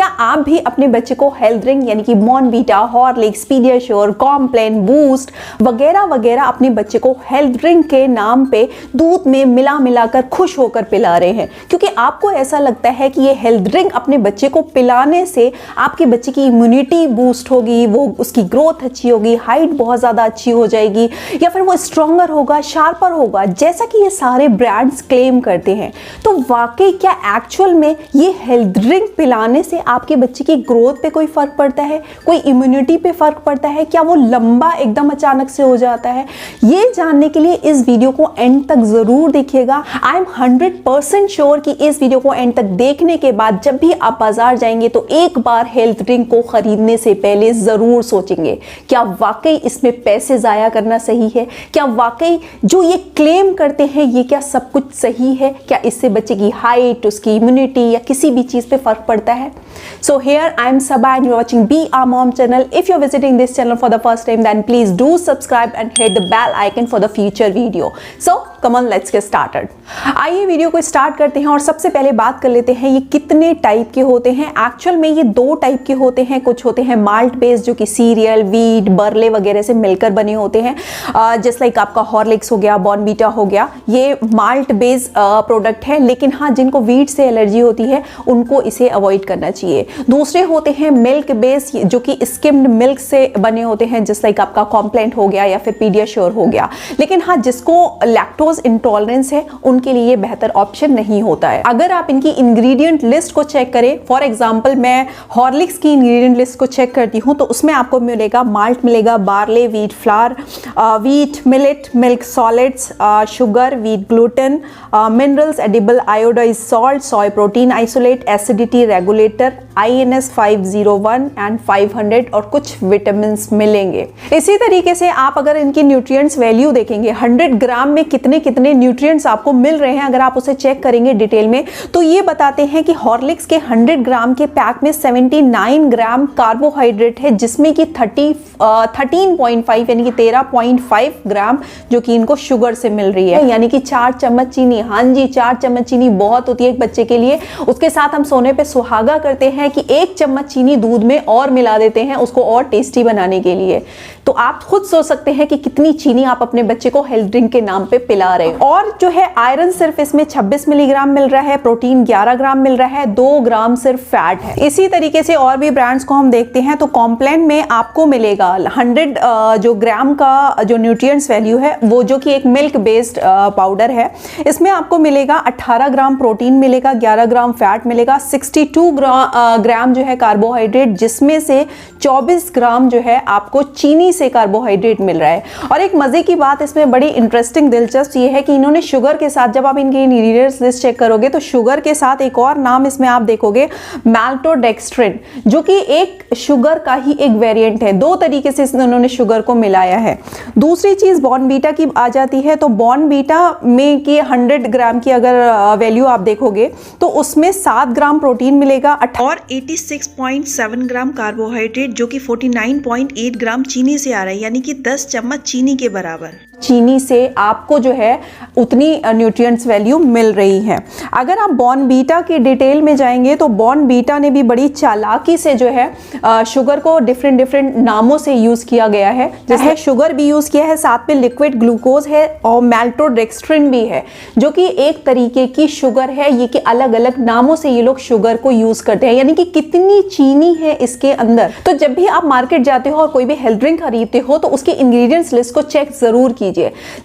क्या आप भी अपने बच्चे को हेल्थ ड्रिंक यानी कि Bournvita, Horlicks, PediaSure, Complan, boost वगैरह वगैरह अपने बच्चे को हेल्थ ड्रिंक के नाम पे दूध में मिलाकर खुश होकर पिला रहे हैं? क्योंकि आपको ऐसा लगता है कि ये हेल्थ ड्रिंक अपने बच्चे को पिलाने से आपके बच्चे की इम्यूनिटी बूस्ट होगी, वो उसकी ग्रोथ अच्छी होगी, हाइट बहुत ज़्यादा अच्छी हो जाएगी, या फिर वो स्ट्रॉन्गर होगा, शार्पर होगा, जैसा कि ये सारे ब्रांड्स क्लेम करते हैं। तो वाकई क्या एक्चुअल में ये हेल्थ ड्रिंक पिलाने से आपके बच्चे की ग्रोथ पे कोई फर्क पड़ता है, कोई इम्यूनिटी पे फर्क पड़ता है? क्या वो लंबा एकदम अचानक से हो जाता है? ये जानने के लिए इस वीडियो को एंड तक जरूर देखिएगा। आई एम 100% श्योर कि इस वीडियो को एंड तक देखने के बाद जब भी आप बाजार जाएंगे तो एक बार हेल्थ ड्रिंक को खरीदने से पहले जरूर सोचेंगे, क्या वाकई इसमें पैसे जाया करना सही है? क्या वाकई जो ये क्लेम करते हैं ये क्या सब कुछ सही है? क्या इससे बच्चे की हाइट, उसकी इम्यूनिटी या किसी भी चीज पे फर्क पड़ता है? So here I am Sabha and you are watching Be Our Mom channel. If you are visiting this channel for the first time, then please do subscribe and hit the bell icon for the future video. So come on, let's get started. आइए video को start करते हैं और सबसे पहले बात कर लेते हैं ये कितने टाइप के होते हैं। एक्चुअल में ये दो टाइप के होते हैं। कुछ होते हैं माल्ट बेस्ड जो कि सीरियल, वीट, बरले वगैरह से मिलकर बने होते हैं, जस्ट लाइक आपका हॉर्लिक्स हो गया, बॉर्नवीटा हो गया, ये माल्ट बेस्ड प्रोडक्ट है। लेकिन हाँ, जिनको वीट से एलर्जी होती है उनको इसे अवॉइड करना चाहिए। दूसरे होते हैं मिल्क बेस्ड जो कि स्किम्ड मिल्क से बने होते हैं, जस्ट लाइक आपका कॉम्प्लान हो गया या फिर पीडियाश्योर हो गया। लेकिन हाँ, जिसको लैक्टोज इंटॉलरेंस है उनके लिए बेहतर ऑप्शन नहीं होता है। अगर आप इनकी इंग्रेडिएंट लिस्ट को चेक करें, फॉर एग्जांपल मैं हॉर्लिक्स की इंग्रेडिएंट लिस्ट को चेक करती हूं तो उसमें आपको मिलेगा माल्ट मिलेगा, barley, wheat flour, wheat millet, milk solids, sugar, wheat gluten, minerals, edible iodise salt, soy protein isolate, acidity regulator, INS 501 and 500 और कुछ विटामिन मिलेंगे। इसी तरीके से आप अगर इनकी न्यूट्रिएंट्स वैल्यू देखेंगे, 100 ग्राम में कितने कितने न्यूट्रिएंट्स आपको मिल रहे हैं, अगर आप उसे चेक करेंगे डिटेल में तो ये बताते हैं कि हॉर्लिक्स के 100 ग्राम के पैक में 79 ग्राम कार्बोहाइड्रेट है, जिसमें कि 13.5 यानी कि 13.5 ग्राम जो कि इनको शुगर से मिल रही है, यानी कि 4 चम्मच चीनी। हाँ जी, 4 चम्मच चीनी बहुत होती है एक बच्चे के लिए। उसके साथ हम सोने पे सुहागा करते हैं कि 1 चम्मच चीनी दूध में और मिला देते हैं उसको और टेस्टी बनाने के लिए। तो आप खुद सोच सकते हैं कि कितनी चीनी आप अपने बच्चे को हेल्थ ड्रिंक के नाम पे पिला रहे हैं। और जो है आयरन सिर्फ इसमें 26 मिलीग्राम मिल रहा है, प्रोटीन 11 ग्राम मिल रहा है, 2 ग्राम सिर्फ फैट है। इसी तरीके से और भी ब्रांड्स को हम देखते हैं तो कॉम्प्लान में आपको मिलेगा 100 जो ग्राम का जो न्यूट्रिएंट्स वैल्यू है वो जो कि एक मिल्क बेस्ड पाउडर है, इसमें आपको मिलेगा 18 ग्राम प्रोटीन मिलेगा, 11 ग्राम फैट मिलेगा, 62 ग्राम जो है कार्बोहाइड्रेट, जिसमें से 24 ग्राम जो है आपको चीनी से कार्बोहाइड्रेट मिल रहा है। और एक मजे की बात इसमें बड़ी इंटरेस्टिंग दिलचस्प ये है कि इन्होंने शुगर के साथ, जब आप इनकी इंग्रेडिएंट्स लिस्ट चेक करोगे तो शुगर के साथ एक और नाम इसमें आप देखोगे, माल्टोडेक्स्ट्रिन, जो कि एक शुगर का ही एक वेरिएंट है। 2 तरीके से इन्होंने शुगर को मिलाया है। दूसरी चीज बॉर्नवीटा की आ जाती है तो बॉर्नवीटा में की 100 ग्राम की अगर वैल्यू आप देखोगे तो उसमें 7 ग्राम प्रोटीन मिलेगा और 86.7 ग्राम कार्बोहाइड्रेट जो कि 49.8 ग्राम चीनी से आ रहा है, यानी कि 10 चम्मच चीनी के बराबर चीनी से आपको जो है उतनी न्यूट्रिएंट्स वैल्यू मिल रही है। अगर आप बॉर्नवीटा की डिटेल में जाएंगे तो बॉर्नवीटा ने भी बड़ी चालाकी से जो है शुगर को डिफरेंट नामों से यूज किया गया है। जैसे शुगर भी यूज किया है, साथ में लिक्विड ग्लूकोज है और माल्टोडेक्स्ट्रिन भी है जो कि एक तरीके की शुगर है। ये कि अलग अलग नामों से ये लोग शुगर को यूज करते हैं, यानी कि कितनी चीनी है इसके अंदर। तो जब भी आप मार्केट जाते हो और कोई भी हेल्थ ड्रिंक खरीदते हो तो उसके इंग्रेडिएंट्स लिस्ट को चेक जरूर कीजिए।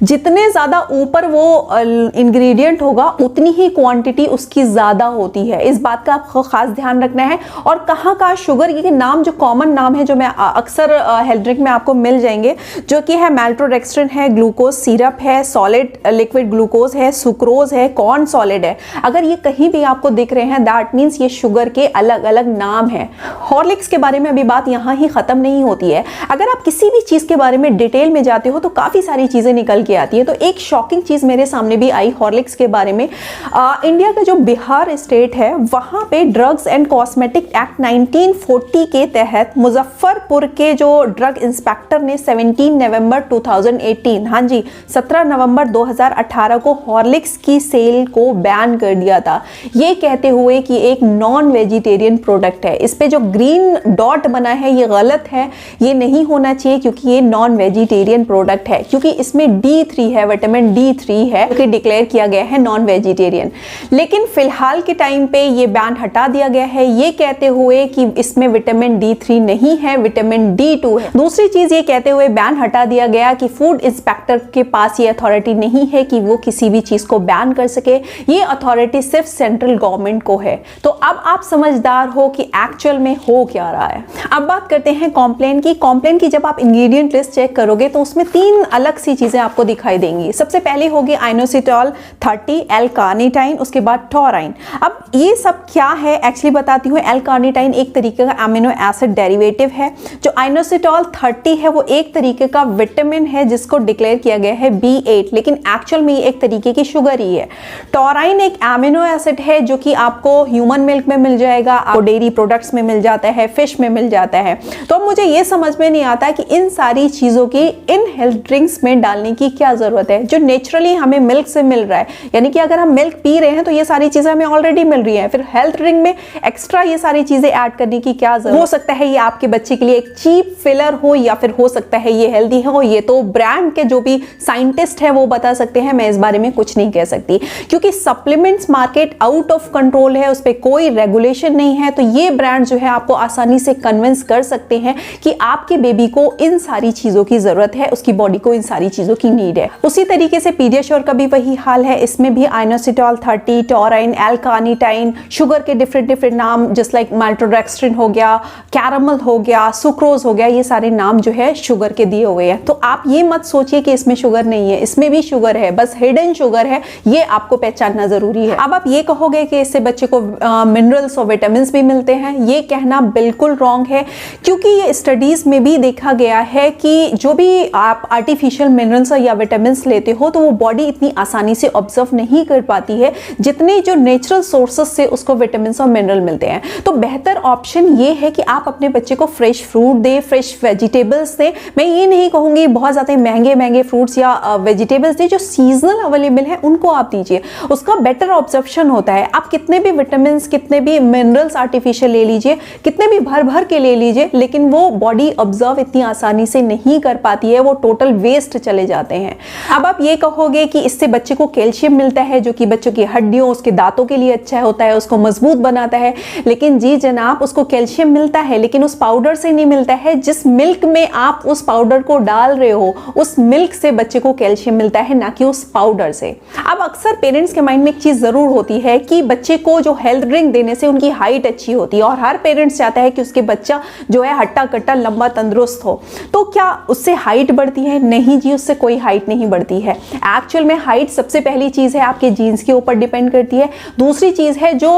जितने ज्यादा ऊपर वो इंग्रेडिएंट होगा उतनी ही क्वांटिटी उसकी ज्यादा होती है। इस बात का आपको खास ध्यान रखना है। और कहाँ का शुगर, ये नाम जो कॉमन नाम है जो मैं अक्सर हेल्थ ड्रिंक में आपको मिल जाएंगे, जो कि है माल्टोडेक्स्ट्रिन है, ग्लूकोज सिरप है, सॉलिड लिक्विड ग्लूकोज है, सुक्रोज है, कॉर्न सॉलिड है। अगर ये कहीं भी आपको दिख रहे हैं दैट मीन्स ये शुगर के अलग अलग नाम है। हॉर्लिक्स के बारे में अभी बात यहाँ ही खत्म नहीं होती है। अगर आप किसी भी चीज के बारे में डिटेल में जाते हो तो काफी सारी चीज़ें निकल के आती हैं। तो एक शॉकिंग चीज़ मेरे सामने भी आई हॉर्लिक्स के बारे में। इंडिया का जो बिहार स्टेट है वहाँ पे ड्रग्स एंड कॉस्मेटिक एक्ट 1940 के तहत मुजफ्फरपुर के जो ड्रग इंस्पेक्टर ने 17 नवंबर 2018, हाँ जी 17 नवंबर 2018 को हॉर्लिक्स की सेल को बैन कर दिया था, ये कहते हुए कि एक नॉन वेजिटेरियन प्रोडक्ट है। इस पे जो ग्रीन डॉट बना है ये गलत है, ये नहीं होना चाहिए क्योंकि ये नॉन वेजिटेरियन प्रोडक्ट है, क्योंकि इसमें D3 है, विटामिन D3 है, जो कि डिक्लेयर किया गया है नॉन वेजिटेरियन। लेकिन फिलहाल के टाइम पे ये बैन हटा दिया गया है, ये कहते हुए कि इसमें विटामिन D3 नहीं है, विटामिन D2 है। दूसरी चीज ये कहते हुए बैन हटा दिया गया कि फूड इंस्पेक्टर के पास ये अथॉरिटी नहीं है कि वो किसी भी चीज को बैन कर सके, ये अथॉरिटी सिर्फ सेंट्रल गवर्नमेंट को है। तो अब आप समझदार हो कि एक्चुअल में हो क्या रहा है। अब बात करते हैं कॉम्प्लेन की। कॉम्प्लेन की जब आप इंग्रेडिएंट लिस्ट चेक करोगे तो उसमें 3 अलग सी चीजें आपको दिखाई देंगी। सबसे पहले होगी आइनोसिटॉल 30, L-कार्निटाइन, उसके बाद टॉराइन। अब ये सब क्या है एक्चुअली बताती हूँ। L-कार्निटाइन एक तरीके का अमीनो एसिड डेरिवेटिव है। जो आइनोसिटॉल 30 है वो एक तरीके का विटामिन है जिसको डिक्लेयर किया गया है B8, लेकिन एक्चुअल में ये एक तरीके की शुगर ही है। टॉराइन एक अमीनो एसिड है जो कि आपको ह्यूमन मिल्क में मिल जाएगा, आपको डेयरी प्रोडक्ट्स में मिल जाता है, फिश में मिल जाता है। तो अब मुझे ये समझ में नहीं आता कि इन सारी चीजों की इन हेल्थ ड्रिंक्स में डालने की क्या जरूरत है, जो नेचुरली हमें मिल्क से मिल रहा है। यानी कि अगर हम मिल्क पी रहे हैं तो ये सारी चीजें हमें ऑलरेडी मिल रही हैं, फिर हेल्थ ड्रिंक में एक्स्ट्रा ये सारी चीजें ऐड करने की क्या जरूरत। हो सकता है ये आपके बच्चे के लिए एक चीप फिलर हो, या फिर हो सकता है ये हेल्दी हो। ये तो ब्रांड के जो भी साइंटिस्ट है वो बता सकते हैं, मैं इस बारे में कुछ नहीं कह सकती, क्योंकि supplements market out of control है, उस पर कोई रेगुलेशन नहीं है। तो ये ब्रांड जो है आपको आसानी से कन्विंस कर सकते हैं कि आपके बेबी को इन सारी चीजों की जरूरत है, उसकी बॉडी को इन सारी चीजों की नीड है। उसी तरीके से पीडियाश्योर का भी वही हाल है। इसमें भी आइनोसिटॉल 30, टॉराइन, L-कार्निटाइन, शुगर के डिफरेंट नाम, जस्ट लाइक माल्टोडेक्स्ट्रिन हो गया, कैरामल हो गया, सुक्रोज हो गया, ये सारे नाम जो है शुगर के दिए हुए हैं। तो आप ये मत सोचिए कि इसमें शुगर नहीं है, इसमें भी शुगर है, बस हिडन शुगर है, ये आपको पहचानना जरूरी है। अब आप ये कहोगे कि इससे बच्चे को मिनरल्स और विटामिन भी मिलते हैं, ये कहना बिल्कुल रॉन्ग है, क्योंकि ये स्टडीज में भी देखा गया है कि जो भी आप आर्टिफिशियल मिनरल्स या विटामिन लेते हो तो वो बॉडी इतनी आसानी से ऑब्जर्व नहीं कर पाती है जितने जो नेचुरल सोर्सेस से उसको विटामिन और मिनरल मिलते हैं। तो बेहतर ऑप्शन ये है कि आप अपने बच्चे को फ्रेश फ्रूट दें, फ्रेश वेजिटेबल्स दें। मैं ये नहीं कहूंगी बहुत ज़्यादा महंगे फ्रूट्स या वेजिटेबल्स दें, जो सीजनल अवेलेबल है उनको आप दीजिए, उसका बेटर ऑब्जर्वेशन होता है। आप कितने भी विटामिन, कितने भी मिनरल्स आर्टिफिशियल ले लीजिए, कितने भी भर के ले लीजिए, लेकिन वो बॉडी ऑब्जर्व इतनी आसानी से नहीं कर पाती है, वो टोटल वेस्ट चले जाते हैं। अब आप ये कहोगे कि इससे बच्चे को कैल्शियम मिलता है जो कि बच्चों की हड्डियों, उसके दांतों के लिए अच्छा होता है, उसको मजबूत बनाता है। लेकिन जी जनाब, उसको कैल्शियम मिलता है लेकिन उस पाउडर से नहीं मिलता है। जिस मिल्क में आप उस पाउडर को डाल रहे हो, उस मिल्क से बच्चे को कैल्शियम मिलता है, ना कि उस पाउडर से। अब अक्सर पेरेंट्स के माइंड में एक चीज जरूर होती है कि बच्चे को जो हेल्थ ड्रिंक देने से उनकी हाइट अच्छी होती है, और हर पेरेंट्स चाहता है कि उसके बच्चा जो है हट्टा कट्टा लंबा तंदुरुस्त हो। तो क्या उससे हाइट बढ़ती है? नहीं जी, उससे कोई हाइट नहीं बढ़ती है। एक्चुअल में हाइट सबसे पहली चीज है आपके जीन्स के ऊपर डिपेंड करती है। दूसरी चीज है जो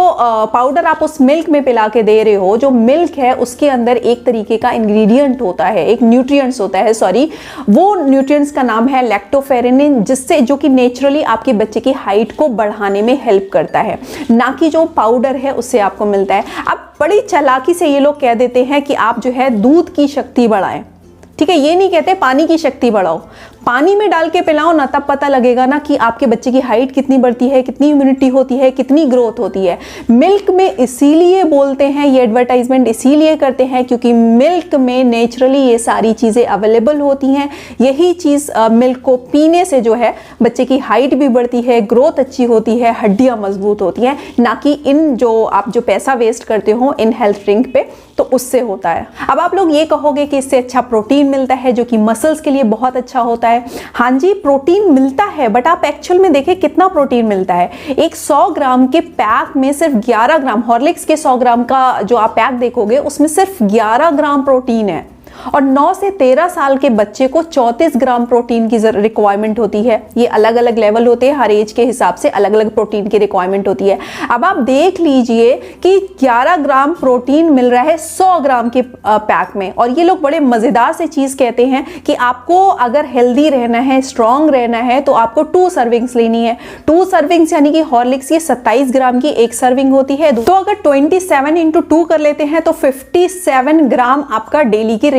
पाउडर आप उस मिल्क में पिला के दे रहे हो, जो मिल्क है उसके अंदर एक तरीके का इंग्रेडिएंट होता है, एक न्यूट्रिएंट्स होता है, सॉरी, वो न्यूट्रिएंट्स का नाम है लैक्टोफेरेनिन, जिससे जो कि नेचुरली आपके बच्चे की हाइट को बढ़ाने में हेल्प करता है, ना कि जो पाउडर है उससे आपको मिलता है। अब बड़ी चालाकी से ये लोग कह देते हैं कि आप जो है दूध की शक्ति बढ़ाएं, ठीक है, ये नहीं कहते पानी की शक्ति बढ़ाओ। पानी में डाल के पिलाओ ना, तब पता लगेगा ना कि आपके बच्चे की हाइट कितनी बढ़ती है, कितनी इम्यूनिटी होती है, कितनी ग्रोथ होती है। मिल्क में इसीलिए बोलते हैं, ये एडवर्टाइजमेंट इसीलिए करते हैं क्योंकि मिल्क में नेचुरली ये सारी चीज़ें अवेलेबल होती हैं। यही चीज़ मिल्क को पीने से जो है बच्चे की हाइट भी बढ़ती है, ग्रोथ अच्छी होती है, हड्डियाँ मजबूत होती हैं, ना कि इन जो आप जो पैसा वेस्ट करते हो इन हेल्थ ड्रिंक पे, तो उससे होता है। अब आप लोग ये कहोगे कि इससे अच्छा प्रोटीन मिलता है जो कि मसल्स के लिए बहुत अच्छा होता है। हाँ जी, प्रोटीन मिलता है, बट आप एक्चुअल में देखें कितना प्रोटीन मिलता है। एक 100 ग्राम के पैक में सिर्फ 11 ग्राम, हॉर्लिक्स के 100 ग्राम का जो आप पैक देखोगे उसमें सिर्फ 11 ग्राम प्रोटीन है, और 9 से 13 साल के बच्चे को 34 ग्राम प्रोटीन की रिक्वायरमेंट होती है। ये अलग अलग लेवल होते हैं, हर एज के हिसाब से अलग अलग प्रोटीन की रिक्वायरमेंट होती है। अब आप देख लीजिए कि 11 ग्राम प्रोटीन मिल रहा है 100 ग्राम के पैक में। और ये लोग बड़े मजेदार से चीज कहते हैं कि आपको अगर हेल्दी रहना है, स्ट्रांग रहना है, तो आपको 2 सर्विंग्स लेनी है। 2 सर्विंग्स यानी कि हॉर्लिक्स ये 27 ग्राम की एक सर्विंग होती है। तो अगर 27 इंटू 2 कर लेते हैं तो 57 ग्राम आपका डेली की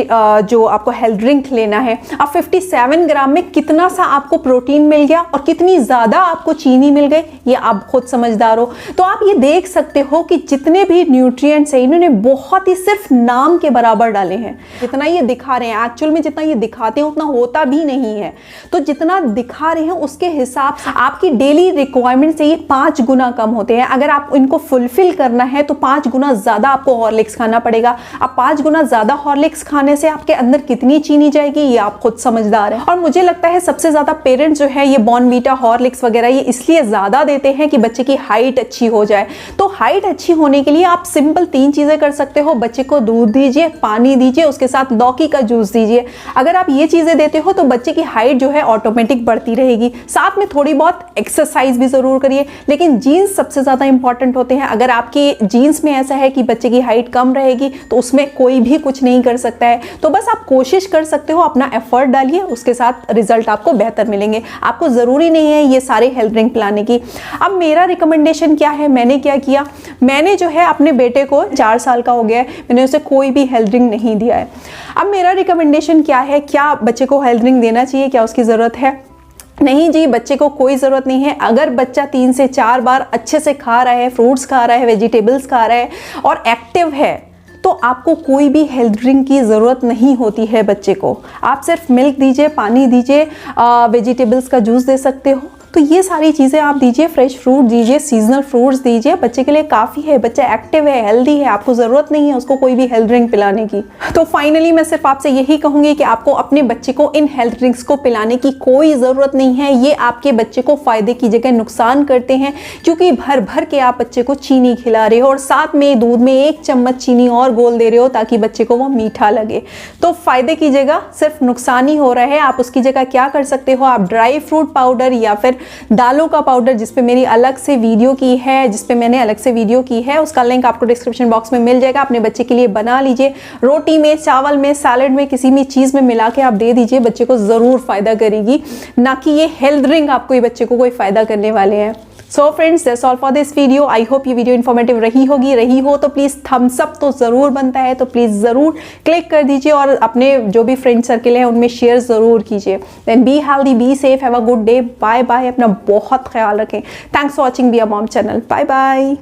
जो आपको हेल्थ ड्रिंक लेना है। अब 57 ग्राम में कितना सा आपको प्रोटीन मिल गया और कितनी ज्यादा आपको चीनी मिल गई, ये आप खुद समझदार हो। तो आप ये देख सकते हो कि जितने भी न्यूट्रिएंट्स है इन्होंने बहुत ही सिर्फ नाम के बराबर डाले हैं। जितना ये दिखा रहे हैं, एक्चुअल में जितना ये दिखाते हैं उतना होता भी नहीं है। तो जितना दिखा रहे हैं उसके हिसाब से आपकी डेली रिक्वायरमेंट से ये 5 गुना कम होते हैं। अगर आप इनको फुलफिल करना है तो 5 गुना ज्यादा आपको हॉर्लिक्स खाना पड़ेगा। अब 5 गुना ज्यादा हॉर्लिक्स खाने से आपके अंदर कितनी चीनी जाएगी ये आप खुद समझदार है। और मुझे लगता है सबसे ज्यादा पेरेंट्स जो है ये बॉर्नवीटा, हॉर्लिक्स वगैरह ये इसलिए ज्यादा देते हैं कि बच्चे की हाइट अच्छी हो जाए। तो हाइट अच्छी होने के लिए आप सिंपल 3 चीजें कर सकते हो। बच्चे को दूध दीजिए, पानी दीजिए, उसके साथ लौकी का जूस दीजिए। अगर आप ये चीजें देते हो तो बच्चे की हाइट जो है ऑटोमेटिक बढ़ती रहेगी। साथ में थोड़ी बहुत एक्सरसाइज भी जरूर करिए। लेकिन जीन्स सबसे ज्यादा इंपॉर्टेंट होते हैं। अगर आपकी जीन्स में ऐसा है कि बच्चे की हाइट कम रहेगी तो उसमें कोई भी कुछ नहीं कर सकता है। तो बस आप कोशिश कर सकते हो, अपना एफर्ट डालिए, उसके साथ रिजल्ट आपको बेहतर मिलेंगे। आपको जरूरी नहीं है ये सारे हेल्थ ड्रिंक पिलाने की। अब मेरा रिकमेंडेशन क्या है, मैंने क्या किया, मैंने जो है अपने बेटे को 4 साल का हो गया है, मैंने उसे कोई भी हेल्थ ड्रिंक नहीं दिया है। अब मेरा रिकमेंडेशन क्या है, क्या बच्चे को हेल्थ ड्रिंक देना चाहिए, क्या उसकी ज़रूरत है? नहीं जी, बच्चे को कोई ज़रूरत नहीं है। अगर बच्चा 3 से 4 बार अच्छे से खा रहा है, फ्रूट्स खा रहा है, वेजिटेबल्स खा रहा है और एक्टिव है, तो आपको कोई भी हेल्थ ड्रिंक की ज़रूरत नहीं होती है बच्चे को। आप सिर्फ मिल्क दीजिए, पानी दीजिए, वेजिटेबल्स का जूस दे सकते हो। तो ये सारी चीज़ें आप दीजिए, फ्रेश फ्रूट दीजिए, सीजनल फ्रूट्स दीजिए, बच्चे के लिए काफ़ी है। बच्चा एक्टिव है, हेल्दी है, आपको ज़रूरत नहीं है उसको कोई भी हेल्थ ड्रिंक पिलाने की। तो फाइनली मैं सिर्फ आपसे यही कहूँगी कि आपको अपने बच्चे को इन हेल्थ ड्रिंक्स को पिलाने की कोई ज़रूरत नहीं है। ये आपके बच्चे को फ़ायदे की जगह नुकसान करते हैं, क्योंकि भर भर के आप बच्चे को चीनी खिला रहे हो और साथ में दूध में 1 चम्मच चीनी और घोल दे रहे हो ताकि बच्चे को वो मीठा लगे। तो फ़ायदे की जगह सिर्फ नुकसान ही हो रहा है। आप उसकी जगह क्या कर सकते हो, आप ड्राई फ्रूट पाउडर या फिर दालों का पाउडर, जिसपे मेरी अलग से वीडियो की है, जिसपे मैंने अलग से वीडियो की है, उसका लिंक आपको डिस्क्रिप्शन बॉक्स में मिल जाएगा। अपने बच्चे के लिए बना लीजिए, रोटी में, चावल में, सैलेड में, किसी भी चीज़ में मिला के आप दे दीजिए, बच्चे को ज़रूर फ़ायदा करेगी। ना कि ये हेल्थ ड्रिंक आपको ये बच्चे को कोई फ़ायदा करने वाले हैं। So friends, that's all for this video. I hope ये वीडियो इन्फॉर्मेटिव रही हो तो प्लीज़ थम्स अप तो ज़रूर बनता है, तो प्लीज़ ज़रूर क्लिक कर दीजिए और अपने जो भी फ्रेंड सर्किल है उनमें शेयर ज़रूर कीजिए। Then be healthy, be safe, have a good day, bye bye. अपना बहुत ख्याल रखें। Thanks for watching be a mom channel. Bye bye.